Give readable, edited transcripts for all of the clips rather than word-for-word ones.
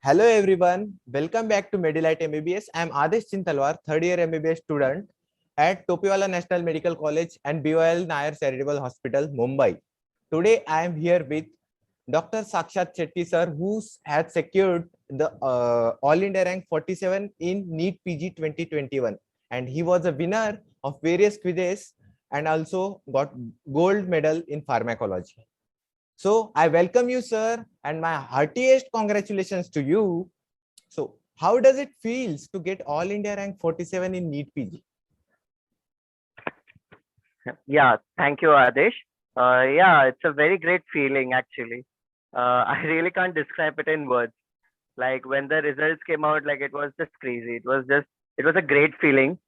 Hello everyone, welcome back to Medilite MBBS. I am Adesh Chintalwar, third year MBBS student at Topiwala National Medical College and BOL Nair Charitable Hospital, Mumbai. Today I am here with Dr. Sakshat Chetty sir, who has secured the All India rank 47 in NEET PG 2021, and he was a winner of various quizzes and also got gold medal in pharmacology. So I welcome you, sir, and my heartiest congratulations to you. So how does it feels to get All India rank 47 in NEET PG? Yeah, thank you, Adesh. Yeah, it's a very great feeling actually. I really can't describe it in words. Like when the results came out, like it was just crazy. It was a great feeling.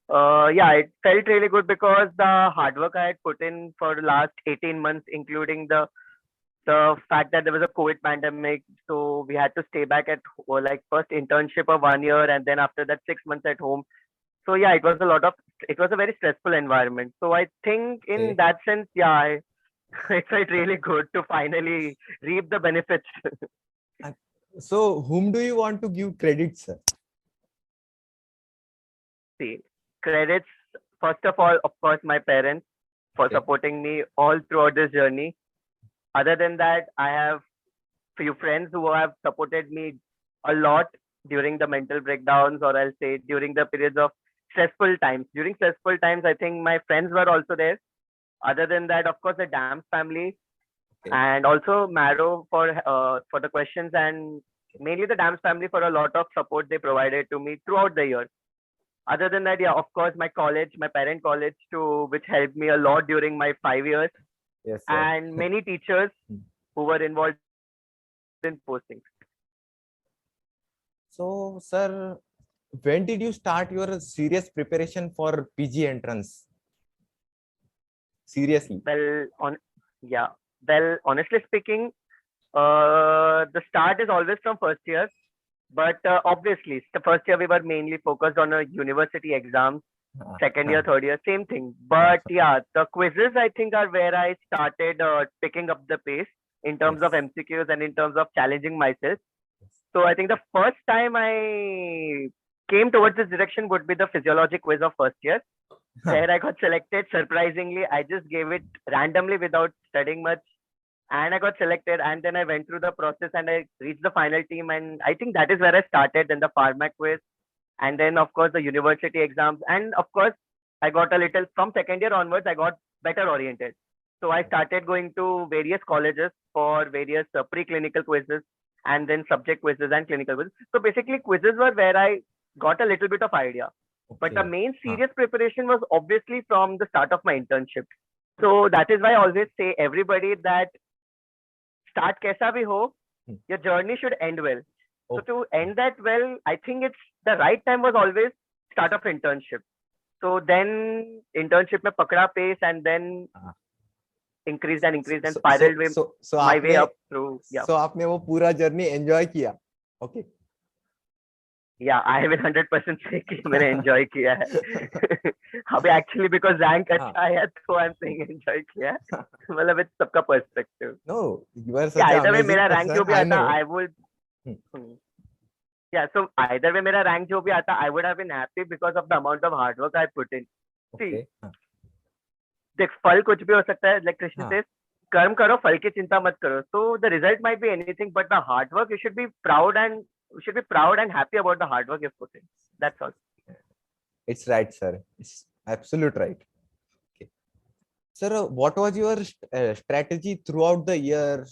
Yeah, it felt really good because the hard work I had put in for the last 18 months, including the fact that there was a COVID pandemic, so we had to stay back at like first internship of 1 year, and then after that 6 months at home. So yeah, it was a very stressful environment. So I think in Okay. that sense, yeah, it felt really good to finally reap the benefits. So whom do you want to give credit, sir? See, credits, first of all, of course, my parents for Okay. supporting me all throughout this journey. Other than that, I have few friends who have supported me a lot during the mental breakdowns, or I'll say during the periods of stressful times. During stressful times, I think my friends were also there. Other than that, of course, the Dams family Okay. and also Marrow for the questions, and mainly the Dams family for a lot of support they provided to me throughout the year. Other than that, yeah, of course, my college, my parent college too, which helped me a lot during my 5 years, Yes, sir. and many teachers who were involved in postings. So, sir, when did you start your serious preparation for PG entrance? Seriously. Well, yeah, honestly speaking, the start is always from first year, but obviously, the first year we were mainly focused on a university exams. Second year, third year, same thing. But yeah, the quizzes I think are where I started picking up the pace in terms of Yes. MCQs and in terms of challenging myself. So I think the first time I came towards this direction would be the physiology quiz of first year, where I got selected. Surprisingly, I just gave it randomly without studying much, and I got selected. And then I went through the process and I reached the final team. And I think that is where I started. Then the pharma quiz, and then of course the university exams, and of course I got a little from second year onwards. I got better oriented. So I started going to various colleges for various preclinical quizzes, and then subject quizzes and clinical quizzes. So basically, quizzes were where I got a little bit of idea. But the Okay. main serious preparation was obviously from the start of my internship. So that is why I always say everybody that start kaisa bhi ho, your journey should end well. So to end that well, I think it's the right time was always start of internship. So then internship mein pakda pace, and then increased and increased and spiraled way, my way up through. Yeah. So आपने वो पूरा journey enjoy किया. Okay. Yeah, I will 100% say कि मैंने enjoy किया है. अभी actually because rank अच्छा है तो I'm saying enjoy किया है. मतलब it's सबका perspective. No, you are Yeah, such an either way amazing मेरा rank जो person. भी I आता know. I would. Yeah, so either way मेरा rank जो भी आता I would have been happy because of the amount of hard work I put in. See, Okay. देख फल कुछ भी हो सकता है, like Krishna says, कर्म करो फल की चिंता मत करो. So the result might be anything, but the hard work you should be proud and happy about the hard work you've put in. That's all. It's right, sir. It's absolute right. Okay. Sir, what was your strategy throughout the year?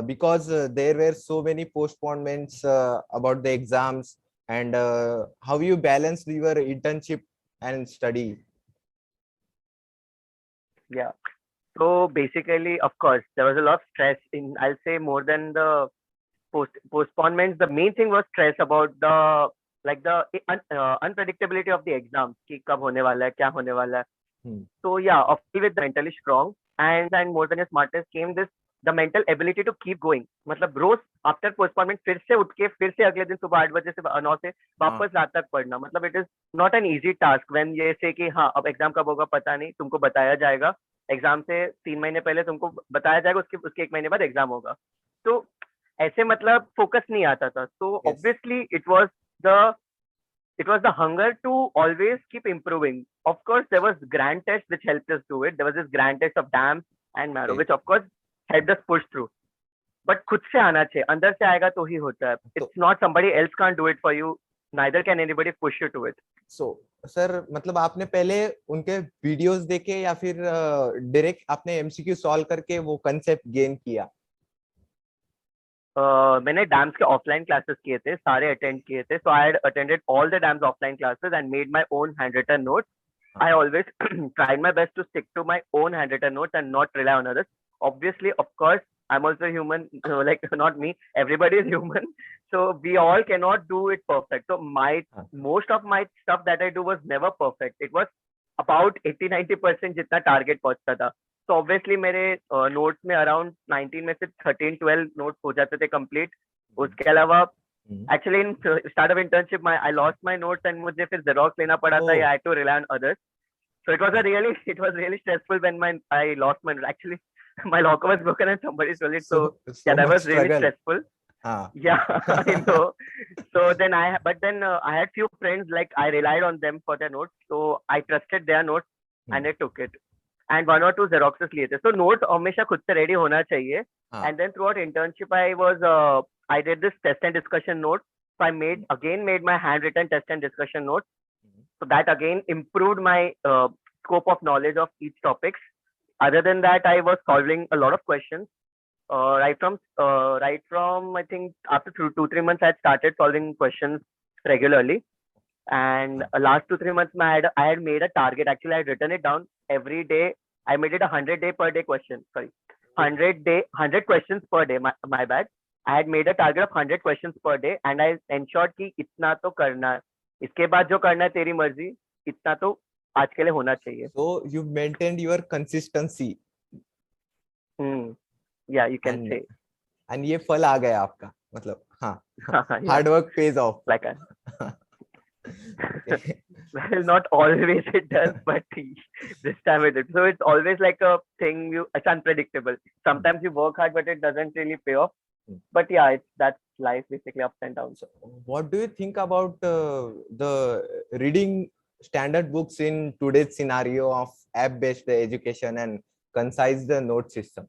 Because there were so many postponements about the exams, and how you balanced your internship and study? Yeah. So basically, of course, there was a lot of stress in, I'll say more than the postponements. The main thing was stress about the like the unpredictability of the exams. कि कब होने वाला है, क्या होने वाला है. So yeah, of with mentally strong and more than a smartest came this the mental ability to keep going. मतलब रोज आफ्टर पोस्टपोनमेंट फिर से उठ के फिर से अगले दिन सुबह 8 बजे से 9 से वापस रात तक पढ़ना. मतलब it is not an easy task when ये से कि हाँ अब एग्जाम कब होगा पता नहीं, तुमको बताया जाएगा एग्जाम से 3 महीने पहले तुमको बताया जाएगा, उसके उसके 1 महीने बाद एग्जाम होगा. तो ऐसे मतलब फोकस नहीं आता था. So Yes. obviously it was the hunger to always keep improving. Of course, there was grand test which helped us do it. There was this grand test of DAMS and Marrow, Okay. which of course helped us push through. But खुद से आना चाहिए, अंदर से आएगा तो ही होता है. तो It's not somebody else can't do it for you. Neither can anybody push you to it. So sir मतलब आपने पहले उनके वीडियोस देखे या फिर डायरेक्ट आपने एमसीक्यू सॉल्व करके वो कंसेप्ट गेन किया? मैंने डैम्स के ऑफलाइन क्लासेस किए थे, सारे अटेंड किए थे. So I had attended all the DAMS offline classes and made my own handwritten notes. I always tried my best to stick to my own handwritten notes and not rely on others. Obviously, of course, I'm also human, like not me, everybody is human. So we all cannot do it perfect. So most of my stuff that I do was never perfect. It was about 80-90% जितना target पहुंचता था. So obviously मेरे notes में around 19 में से 13-12 notes हो जाते थे complete. उसके अलावा actually in start of internship I lost my notes and मुझे फिर xerox लेना पड़ा था. I had to rely on others. So it was really stressful when I lost my notes. Actually my locker was broken and somebody stole it. So yeah, that was really stressful. Yeah, I know. So then I had few friends, like I relied on them for their notes. So I trusted their notes and I took it. And 1 or 2 xeroxes लिए थे. So notes हमेशा खुद से ready होना चाहिए. And then throughout internship I did this test and discussion notes. So I made my handwritten test and discussion notes. So that again improved my scope of knowledge of each topics. Other than that, I was solving a lot of questions. Right from I think after 2-3 months, I had started solving questions regularly. And last 2-3 months, I had made a target. Actually, I had written it down every day. I made it a 100 per day question. Sorry, 100 questions per day. My bad. I had made a target of 100 questions per day, and I ensured कि इतना तो करना है. इसके बाद जो करना है तेरी मर्जी, इतना तो आज के लिए होना चाहिए. So you maintained your consistency. Yeah, you can say. And ये फल आ गया आपका, मतलब हाँ hard work pays off. Like well, not always it does, but this time it did. So it's always like a thing. It's unpredictable. Sometimes you work hard, but it doesn't really pay off. But yeah, that's life, basically, ups and downs. So what do you think about the reading standard books in today's scenario of app-based education and concise the note system?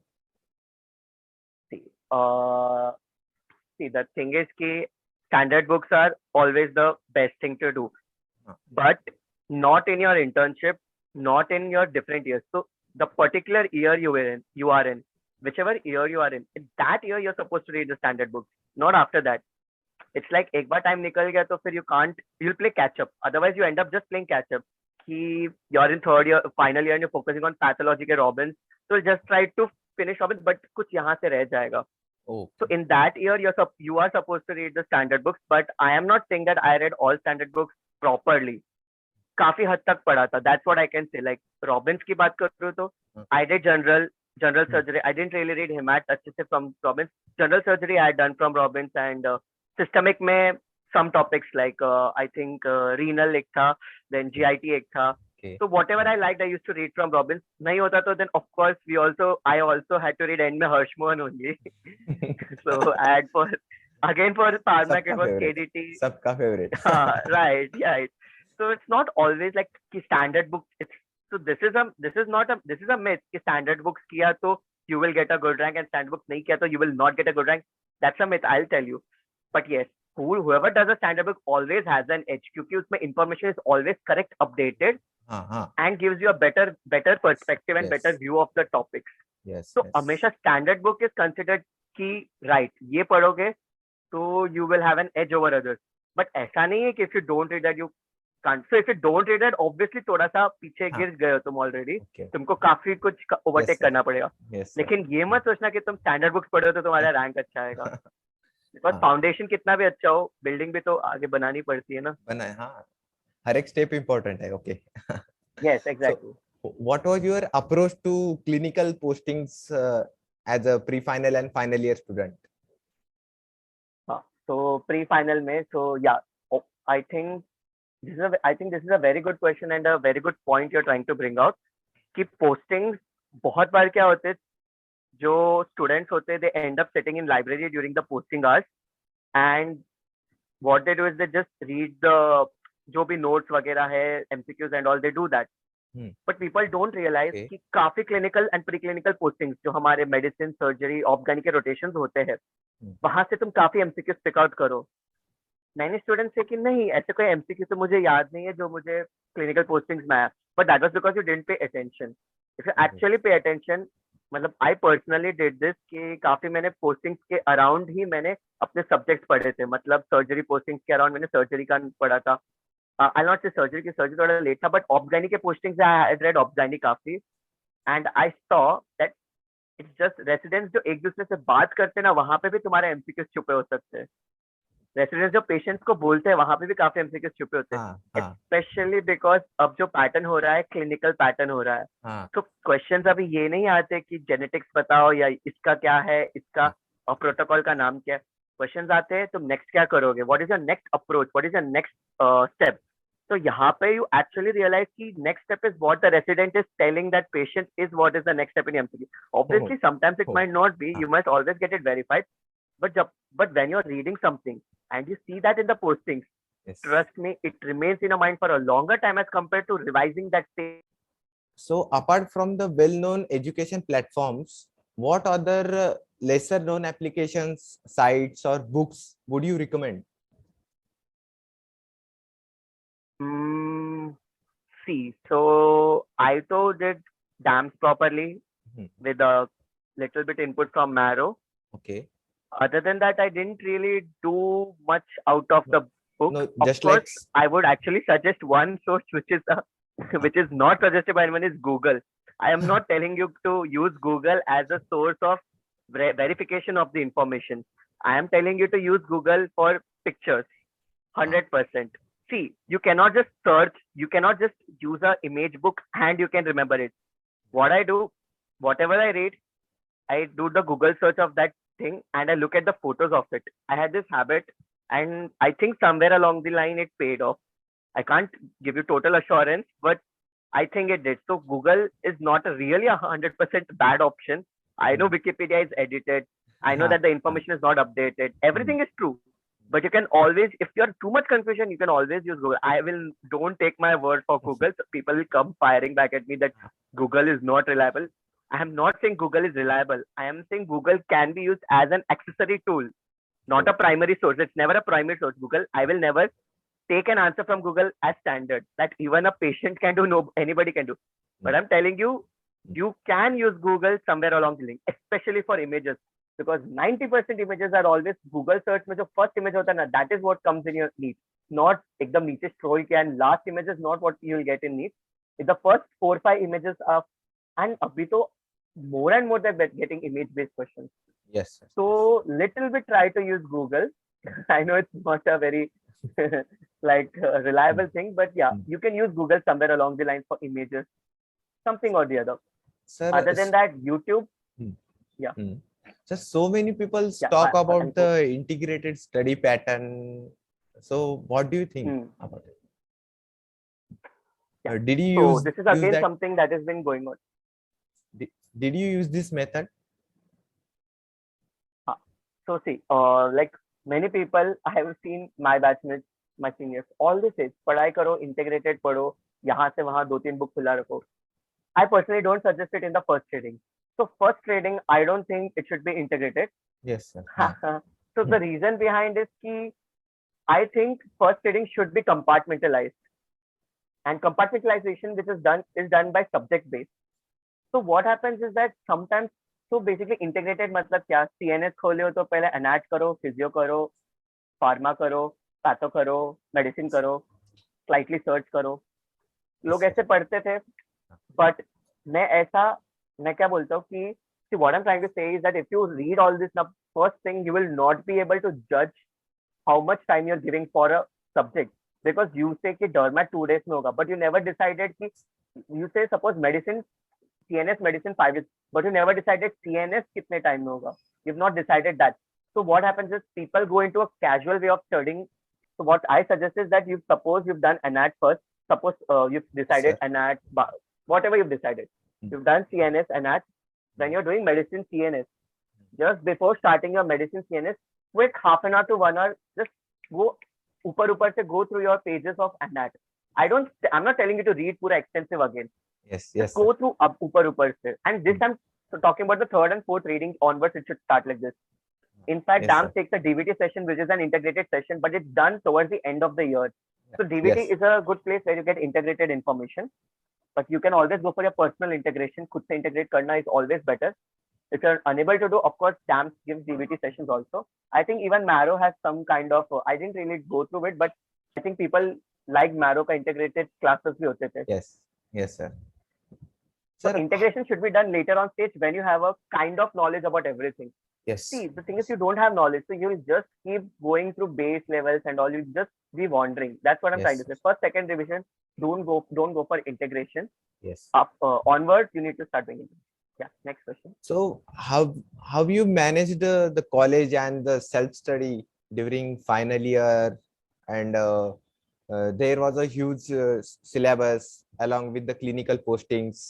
See, the thing is कि standard books are always the best thing to do, but not in your internship, not in your different years. So the particular year you are in, whichever year you are in that year you're supposed to read the standard books, not after that. It's like एक बार time निकल गया तो फिर you'll play catch up. Otherwise you end up just playing catch up. You're in third year, final year, and you're focusing on pathology के Robbins. So just try to finish Robbins, but कुछ यहाँ से रह जाएगा. So in that year you are supposed to read the standard books, but I am not saying that I read all standard books properly. काफी हद तक पढ़ा था. That's what I can say. Like Robbins की बात करूँ तो I did general surgery. I didn't really read hemat अच्छे से from Robbins. General surgery I had done from Robbins, and systemic में some topics like I think renal एक था, then GIT एक था. So whatever I liked, I used to read from Robbins. नहीं होता तो then of course I also had to read end में Hirschman only. So I had for Pharmac it was KDT. सबका favorite. Right. So it's not always like standard books. So this is a myth. कि standard books किया तो you will get a good rank, and standard books नहीं किया तो you will not get a good rank. That's a myth, I'll tell you. But yes, whoever does a standard book always has an edge क्योंकि उसमें information is always correct, updated, and gives you a better perspective and better view of the topics. So हमेशा standard book is considered कि right ये पढ़ोगे तो you will have an edge over others. But ऐसा नहीं है कि if you don't read that you can't. So if you don't read that, obviously थोड़ा सा पीछे गिर गए हो तुम already. तुमको काफी कुछ overtake करना पड़ेगा. लेकिन ये मत सोचना कि तुम standard books पढ़ो तो तुम्हारा rank अच्छा आएगा. Because foundation कितना भी अच्छा हो, building भी तो आगे बनानी पड़ती है ना. हर एक step important है. Okay. Yes, exactly. So, what was your approach to clinical postings as a pre-final and final year student? So pre-final में, so yeah, I think this is a very good question and a very good point you're trying to bring out. कि postings बहुत बार क्या होते हैं, जो students होते हैं, they end up sitting in library during the posting hours, and what they do is they just read the जो भी notes वगैरह है, MCQs and all, they do that. Hmm. But people don't realize Okay. कि काफी clinical and preclinical postings जो हमारे medicine, surgery, organic के rotations होते हैं, वहां से तुम काफी MCQs pick out करो. मैंने स्टूडेंट्स से कि नहीं, ऐसे कोई एमसीक्यू तो मुझे याद नहीं है जो मुझे क्लिनिकल पोस्टिंग्स में आया, but that was because you didn't pay attention. If you actually pay attention, मतलब आई पर्सनली डिड दिस कि काफी मैंने पोस्टिंग्स के अराउंड ही मैंने अपने सब्जेक्ट्स पढ़े थे. मतलब सर्जरी पोस्टिंग्स के अराउंड मैंने सर्जरी का पढ़ा था. आई नॉट से सर्जरी की, सर्जरी थोड़ा लेट था, बट ऑब्गैनिक के पोस्टिंग्स आई रेड ऑब्गैनिक काफी. And I saw that it's just residents जो एक दूसरे से बात करते हैं ना, वहां पे भी तुम्हारे एमसीक्यूज छुपे हो सकते हैं. रेसिडेंट्स जो पेशेंट्स को बोलते हैं वहां पे भी काफी एमसीक्यूज छुपे होते हैं, स्पेशली बिकॉज अब जो पैटर्न हो रहा है क्लिनिकल पैटर्न हो रहा है. तो क्वेश्चंस अभी ये नहीं आते कि जेनेटिक्स बताओ या इसका क्या है, इसका प्रोटोकॉल का नाम क्या है. क्वेश्चंस आते हैं तुम नेक्स्ट क्या करोगे, what is your next approach, what is your next step. तो यहाँ पे यू एक्चुअली रियलाइज कि next step is what the resident is telling that patient is what is the next step in MCQ. Obviously sometimes it might not be, you must always get it verified, but when you're reading something and you see that in the postings, Yes. trust me, it remains in your mind for a longer time as compared to revising that thing. So apart from the well-known education platforms, what other lesser-known applications, sites, or books would you recommend? See, so I too did DAMS properly with a little bit input from Marrow. Okay. Other than that, I didn't really do much out of the book. No, Of just course, like I would actually suggest one source which is which is not suggested by anyone, is Google. I am not telling you to use Google as a source of verification of the information. I am telling you to use Google for pictures, 100%. See, you cannot just search, you cannot just use a image book and you can remember it. What I do, whatever I read, I do the Google search of that thing and I look at the photos of it. I had this habit and I think somewhere along the line it paid off. I can't give you total assurance, but I think it did. So Google is not really 100% bad option. I know Wikipedia is edited. I know that the information is not updated. Everything is true. But you can always, if you're too much confusion, you can always use Google. Don't take my word for Google. So people will come firing back at me that Google is not reliable. I am not saying Google is reliable. I am saying Google can be used as an accessory tool, not a primary source. It's never a primary source. Google, I will never take an answer from Google as standard that even a patient can do, no anybody can do. But I'm telling you, you can use Google somewhere along the link, especially for images, because 90% images are always Google search में जो first image होता है ना, that is what comes in your needs. Not एकदम नीचे scroll किया and last image is not what you will get in needs. If the first 4-5 images are, and अभी तो more and more they're getting image based questions. Yes. So little bit try to use Google. I know it's not a very reliable thing, but yeah, you can use Google somewhere along the line for images, something or the other. Sir, other than that, YouTube. Yeah. So, so many people talk about the integrated study pattern. So what do you think about it? Yeah. Did you so use this is again something that has been going on. Did you use this method? So see, like many people, I have seen my batchmates, my seniors, all this is पढ़ाई करो, integrated पढ़ो, यहाँ से वहाँ 2-3 book खुला रखो. I personally don't suggest it in the first reading. So first reading, I don't think it should be integrated. Yes, sir. So the reason behind is कि I think first reading should be compartmentalized, and compartmentalization which is done by subject based. So what happens is that sometimes, so basically integrated मतलब क्या, CNS खोले हो तो पहले anat करो, physio करो, pharma करो, patho करो, medicine करो, slightly search करो. लोग ऐसे पढ़ते थे, but मैं क्या बोलता हूँ कि see, what I'm trying to say is that if you read all this now, first thing, you will not be able to judge how much time you're giving for a subject, because you say कि derma 2 days में होगा, but you never decided कि, you say suppose medicine, CNS medicine 5 days, but you never decided CNS कितने time में होगा. You've not decided that. So what happens is people go into a casual way of studying. So what I suggest is that suppose you've done ANAT first. Suppose you've decided ANAT, whatever you've decided. You've done CNS, ANAT. when you're doing medicine CNS, just before starting your medicine CNS, quick half an hour to 1 hour, just go ऊपर से go through your pages of anat. I'm not telling you to read pura extensive again. Yes, Just yes, go sir. through ऊपर से. And this I'm talking about the third and fourth reading onwards, it should start like this. In fact, Yes, DAMS sir. takes a DVT session, which is an integrated session, but it's done towards the end of the year. So DVT Yes, is a good place where you get integrated information, but you can always go for your personal integration. खुद से integrate करना is always better. If you're unable to do, of course, DAMS gives DVT sessions also. I think even Marrow has some kind of, I didn't really go through it, but I think people like Marrow का integrated classes भी होते थे. yes, yes, sir. So Sir, integration should be done later on stage when you have a kind of knowledge about everything. yes, See, the thing is you don't have knowledge, so you'll just keep going through base levels and all. You just be wandering. That's what I'm trying yes, to say. First, second revision, don't go for integration. yes. Up onwards, you need to start doing it. Yeah. Next question. So how you managed the college and the self study during final year, and there was a huge syllabus along with the clinical postings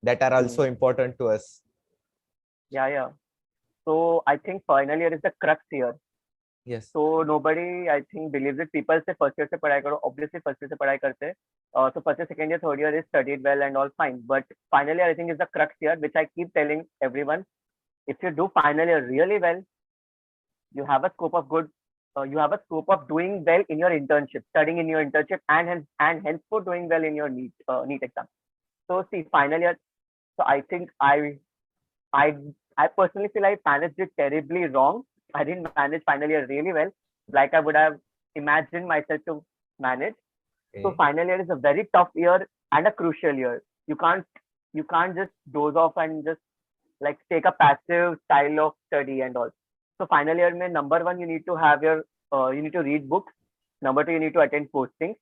that are also important to us. Yeah. So I think final year is the crux here. Yes. So nobody, I think, believes it. People say first year से पढ़ाई करो. Obviously, first year से पढ़ाई करते. So first year, second year, third year is studied well and all fine. But final year, I think, is the crux year, which I keep telling everyone. If you do final year really well, you have a scope of good. You have a scope of doing well in your internship, studying in your internship, and henceforth doing well in your NEET exam. So see, final year. So I think I personally feel I managed it terribly wrong. I didn't manage final year really well, like I would have imagined myself to manage. So Okay. final year is a very tough year and a crucial year. You can't just doze off and just like take a passive style of study and all. So final year mein, number one, you need to have you need to read books. Number two, you need to attend postings.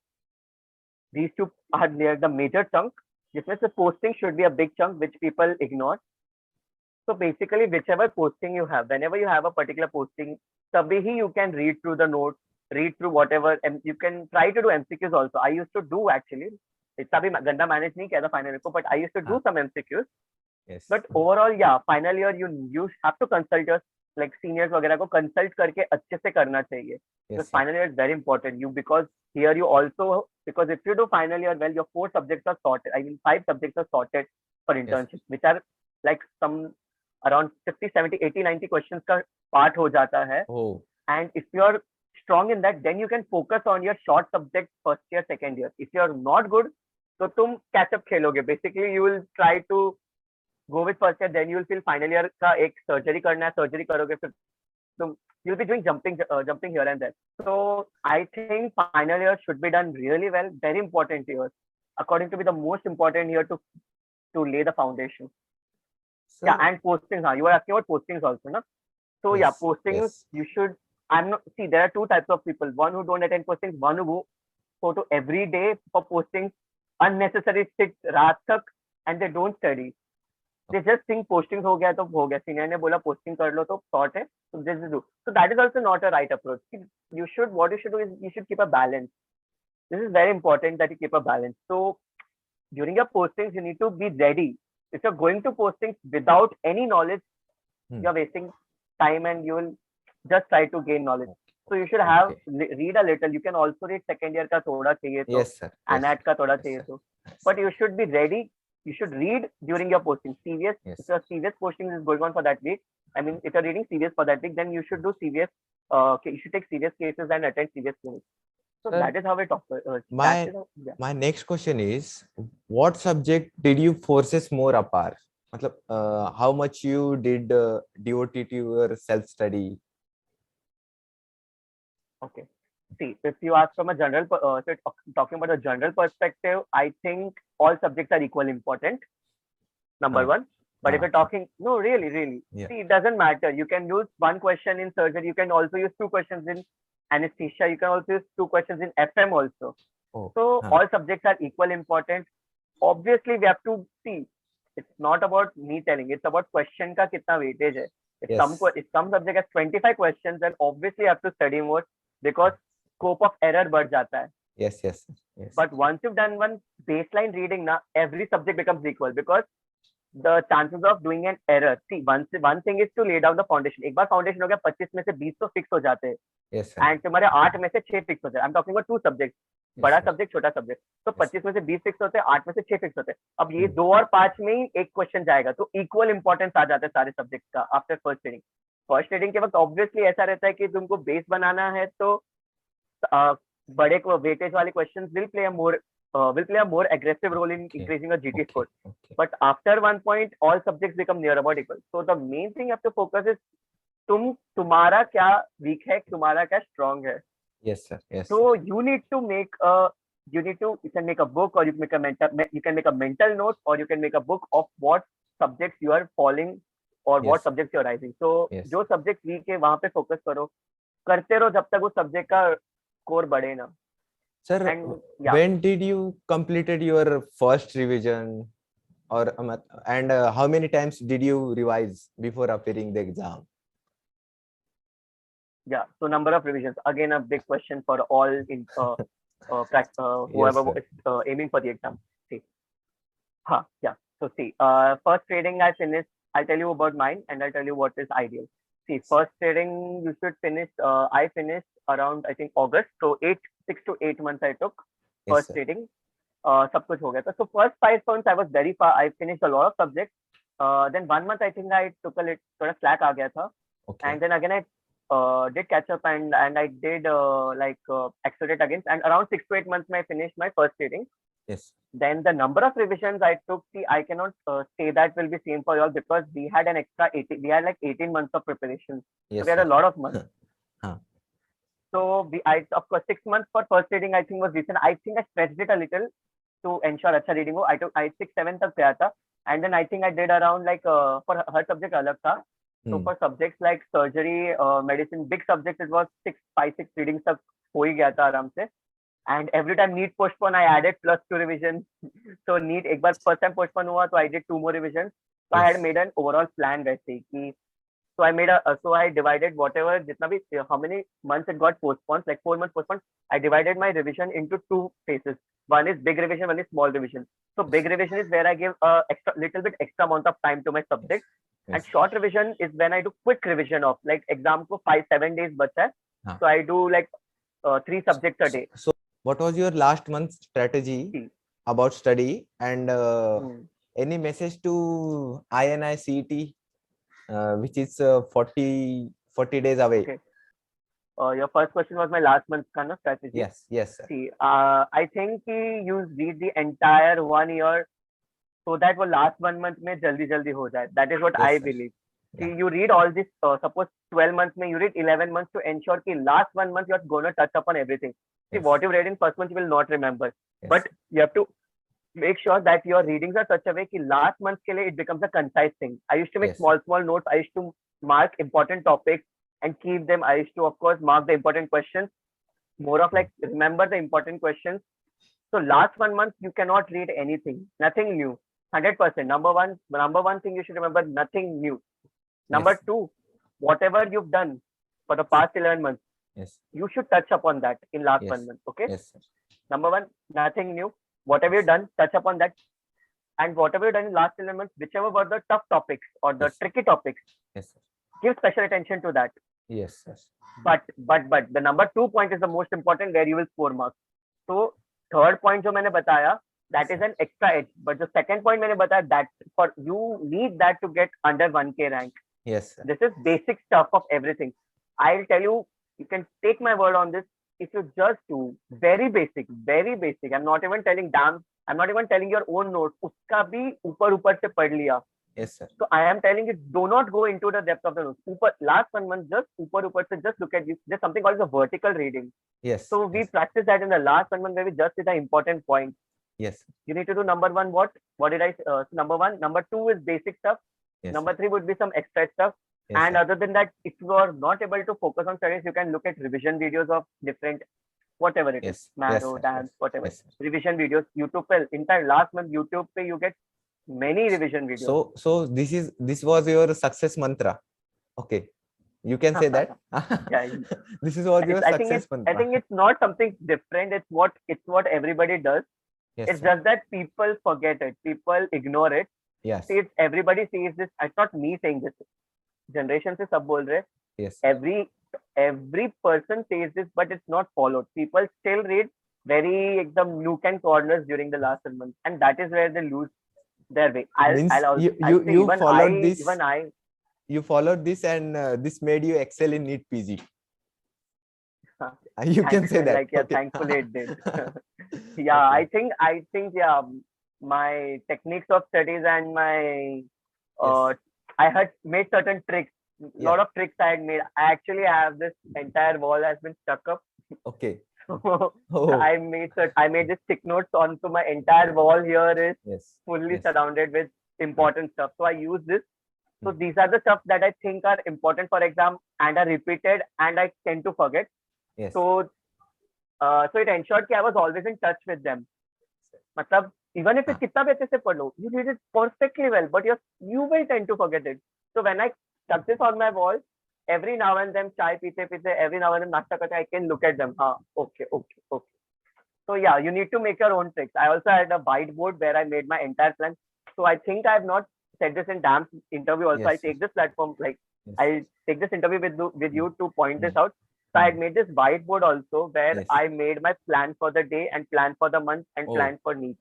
These two are near the major chunk. जिसमें the posting should be a big chunk which people ignore. So basically, whichever posting you have, whenever you have a particular posting, तभी ही you can read through the notes, read through whatever, and you can try to do MCQs also. I used to do actually. इतना भी गंदा manage नहीं किया था final year को, but I used to do some MCQs. Yes. But overall, yeah, final year you have to consult your like seniors वगैरह को consult करके अच्छे से करना चाहिए. Yes, Because sir. final year is very important. Because here you also, because if you do final year well, your 4 subjects are sorted. I mean 5 subjects are sorted for internship, which are like some around 50, 70, 80, 90 questions का part हो जाता है. Oh, And if you're strong in that, then you can focus on your short subject first year, second year. If you're not good, तो तुम catch up खेलोगे. Basically, you will try to go with first year, then you will feel final year का एक surgery करना है, surgery करोगे फिर तुम you'll be doing jumping here and there. So I think final year should be done really well. Very important year, according to me, the most important year to lay the foundation. sir. Yeah, and postings. You were asking about postings also, no? So yeah, Yes, postings yes. you should. I'm not see. There are 2 types of people. One who don't attend postings. One who go to every day for postings, unnecessary sit रात तक, and they don't study. They just think postings हो गया तो हो गया. Senior ने बोला posting कर लो तो sort है. So this is do. So that is also not a right approach. What you should do is you should keep a balance. This is very important that you keep a balance. So during your postings, you need to be ready. If you're going to postings without any knowledge, you're wasting time and you will just try to gain knowledge. So you should have read a little. You can also read second year का थोड़ा चाहिए तो, Yes, sir. Yes, ANAT का थोड़ा चाहिए sir. तो. But you should be ready. You should read during your posting. CVS, Yes. if your CVS posting is going on for that week, I mean, if you're reading CVS for that week, then you should do CVS. You should take CVS cases and attend CVS clinics. So Sir, that is how it my next question is, what subject did you forces more apart? मतलब how much you did devote to your self study? Okay. See, if you ask from a general, talking about a general perspective, I think all subjects are equally important. Number one. But if you're talking, no, really, Yeah. see, it doesn't matter. You can use 1 question in surgery. You can also use 2 questions in anesthesia. You can also use 2 questions in FM also. Oh, So all subjects are equally important. Obviously, we have to see. It's not about me telling. It's about question का कितना weightage है. If some subject has 25 questions, then obviously you have to study more because scope of error बढ़ जाता है. Yes. But once you've done one baseline reading, now every subject becomes equal because the chances of doing an error. See, one thing is to lay down the foundation. एक बार foundation हो गया, 25 में से 20 तो fix हो जाते हैं. Yes, sir. And तुम्हारे 8 में से 6 fix होते हैं. I'm talking about 2 subjects. Yes, बड़ा sir. सब्जेक्ट छोटा सब्जेक्ट. तो Yes. 25 में से 20 फिक्स होते हैं, 8 में से 6 फिक्स होते हैं. अब ये Hmm. 2 और 5 में ही एक क्वेश्चन जाएगा, तो इक्वल इंपॉर्टेंस आ जाता है सारे सब्जेक्ट का after first reading. First reading के वक्त ऑब्वियसली ऐसा रहता है कि तुमको बेस बनाना है, तो बड़े को वेटेज वाले questions will play a more aggressive role in Okay. increasing your GT Okay. score. Okay. But after one point, all subjects become near about equal. So the main thing you have to focus is तुम्हारा क्या week है, तुम्हारा क्या strong है. Yes, sir. Yes. So you can make a book, or you can make a mental note, or you can make a book of what subjects you are falling or what Yes. subjects you are rising. So Yes. जो subject weak है वहां पे focus करो, करते रहो जब तक वो सब्जेक्ट का स्कोर बढ़े ना. Sir, And yeah, when did you completed your first revision, or and how many times did you revise before appearing the exam? yeah. So number of revisions, again a big question for all in whoever Yes, is aiming for the exam. See, yeah. So see, first reading I finished. I'll tell you about mine, and I'll tell you what is ideal. See, first reading you should finish. I finished around, I think, August. So 6 to 8 months I took Yes, first sir. reading. सब कुछ हो गया था. So first 5 months I was very far. I finished a lot of subjects. Then 1 month I think I took a little sort of slack आ गया था. Okay. And then again I did catch up, and I did accelerate again. And around 6 to 8 months I finished my first reading. Yes. Then the number of revisions I took, see, I cannot say that will be same for you all, because we had an extra 18. We had like 18 months of preparation. Yes, So we had a sir. lot of months. Huh. So of course 6 months for first reading I think was decent. I think I stretched it a little to ensure अच्छा reading हो. I 6-7 तक गया था, and then I think I did around like for her subject अलग था. So for subjects like surgery, medicine, big subjects, it was 5-6 readings तक हो ही गया था आराम से. And every time NEET postpone, I added +2 revisions. So NEET एक बार first time postpone हुआ, तो I did 2 more revisions. So I had Yes. made an overall plan वैसे ही कि, so I divided whatever जितना भी how many months it got postponed, like 4 months postponed. I divided my revision into 2 phases. One is big revision, one is small revision. So big revision is where I give a little bit extra amount of time to my subject. Yes. And short revision is when I do quick revision of, like, exam को 5-7 days बचा है. हाँ. So I do like 3 subjects a day. So what was your last month's strategy about study, and any message to INI CET, which is 40 days away? Okay. Your first question was my last month's kind of strategy. Yes, yes, sir. See, I think you read the entire 1 year so that वो last 1 month में जल्दी हो जाए. That is what Yes, I sir. believe. See, Yeah. you read all this, suppose 12 months में you read 11 months to ensure कि last 1 month you are going to touch upon everything. See, Yes. what you read in first month you will not remember. Yes. But you have to make sure that your readings are such a way कि last month के लिए it becomes a concise thing. I used to make Yes. small notes. I used to mark important topics and keep them. I used to, of course, mark the important questions. More of like remember the important questions. So last 1 month you cannot read anything, nothing new. 100%. Number one thing you should remember, nothing new. Number Yes. 2, whatever you've done for the past 11 months, Yes. you should touch upon that in last Yes. 1 month. Okay. Yes, sir. Number 1, nothing new. Whatever you've done, touch upon that. And whatever you've done in last 11 months, whichever were the tough topics or the Yes. tricky topics, Yes, sir. give special attention to that. Yes, sir. But the number 2 point is the most important, where you will score marks. So third point जो मैंने बताया, that is an extra edge. But the second point मैंने बताया, that for you need that to get under 1K rank. Yes, sir. This is basic stuff of everything. I'll tell you, you can take my word on this. If you just do very basic. I'm not even telling your own notes. उसका भी ऊपर से पढ़ लिया. Yes, sir. So I am telling you, do not go into the depth of the notes. Last 1 month, just ऊपर से just look at this. There's something called the vertical reading. Yes. So we Yes. practice that in the last 1 month, where we just see the important points. Yes. You need to do number 1, what did I number 1, number 2 is basic stuff. Yes. Number 3 would be some extra stuff. Yes, And sir. other than that, if you are not able to focus on studies, you can look at revision videos of different, whatever it is, Yes. Maro, Yes, sir. dance, Yes. whatever. Yes, sir. Revision videos, YouTube pe, entire last month YouTube pe you get many revision videos. So this was your success mantra. Okay. You can say that. Yeah. This is what your I think success mantra. I think it's not something different. It's what everybody does. Yes, It's sir. just that people forget it. People ignore it. Yes. See, everybody sees this. It's not me saying this. Generation से सब बोल रहे. Yes. Every person says this, but it's not followed. People still read very एकदम nook and corners during the last month, and that is where they lose their way. I'll say you followed this. Even I. You followed this, and this made you excel in NEET PG. You can say that. Like, yeah, Okay. thankfully it did. Yeah, Okay. I think, yeah, my techniques of studies and my, Yes. I had made certain tricks. Yeah. Lot of tricks I had made. I actually have this entire wall has been stuck up. Okay. So Oh. I made this stick notes onto my entire wall here is Yes. fully Yes. surrounded with important stuff. So I use this. So these are the stuff that I think are important for exam and are repeated and I tend to forget. Yes. So it ensured that I was always in touch with them. मतलब even if it's कितना भी अच्छे से पढ़ लो, you read it perfectly well, but you will tend to forget it. So when I stuck this on my wall, every now and then chai पीते every now and then नाश्ता करते I can look at them. Okay. So yeah, you need to make your own tricks. I also had a whiteboard where I made my entire plan. So I think I have not said this in DAM's interview also. Yes, I take this platform, like Yes. I'll take this interview with you to point this out. So I had made this whiteboard also where Yes. I made my plan for the day and plan for the month and Oh. plan for NEET.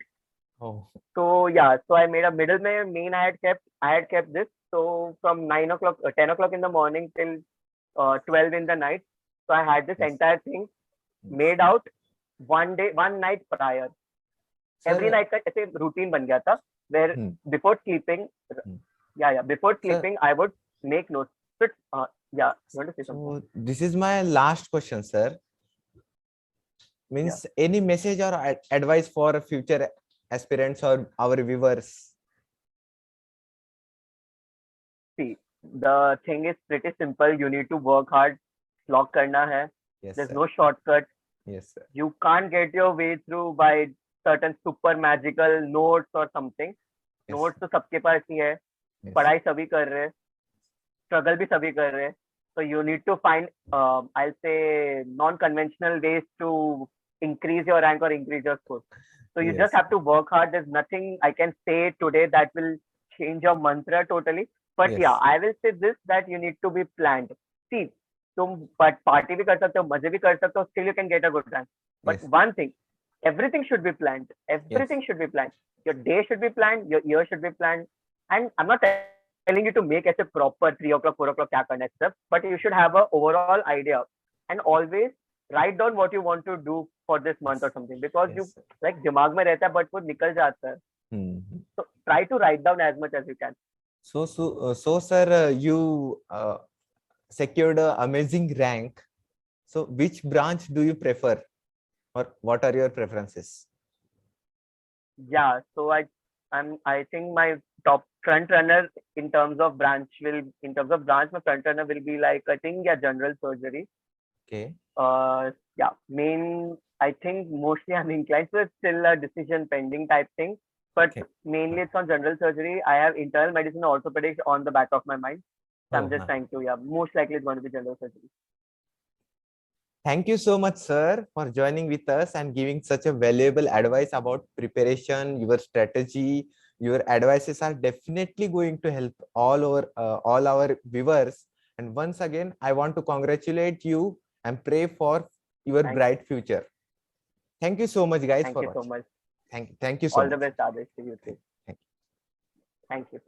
Oh. So yeah, so I made a middle main I had kept this. So from 10 o'clock in the morning till 12 in the night. So I had this Yes. entire thing made out one night prior. Every night का ऐसे routine बन गया था where before sleeping, before sleeping I would make notes. So yeah, you want to say something? So this is my last question, sir. Means any message or advice for future aspirants or our viewers? See, the thing is pretty simple. You need to work hard. Slog करना है. Yes, There's sir. no shortcut. Yes, sir. You can't get your way through by certain super magical notes or something. Yes. Notes तो सबके पास ही है. Yes. पढ़ाई सभी कर रहे हैं. Struggle भी सभी कर रहे हैं. So you need to find, I'll say, non-conventional ways to increase your rank or increase your score. So you just have to work hard. There's nothing I can say today that will change your mantra totally. But Yes. yeah, I will say this, that you need to be planned. See, तुम party भी कर सकते हो, मजे भी कर सकते हो, still you can get a good rank. But Yes. one thing, everything should be planned. Everything should be planned. Your day should be planned. Your year should be planned. And I'm not telling you to make as a proper 3 o'clock, 4 o'clock kya karna stuff, but you should have an overall idea and always write down what you want to do for this month or something, because Yes, you sir. like दिमाग में रहता है but वो निकल जाता है. So try to write down as much as you can. So sir, you secured an amazing rank. So which branch do you prefer, or what are your preferences? Yeah, so I think my top front runner in terms of branch my front runner will be like, I think, general surgery. Okay. Main, I think mostly I'm inclined, so it's still a decision pending type thing, but Okay. mainly it's on general surgery. I have internal medicine and orthopedics on the back of my mind. So I'm just trying to, most likely it's going to be general surgery. Thank you so much, sir, for joining with us and giving such a valuable advice about preparation, your strategy. Your advices are definitely going to help all our viewers. And once again, I want to congratulate you and pray for your bright future. Thank you so much, guys. Thank you so much. Thank you so much. All the best, Adesh, to you too. Thank you. Thank you.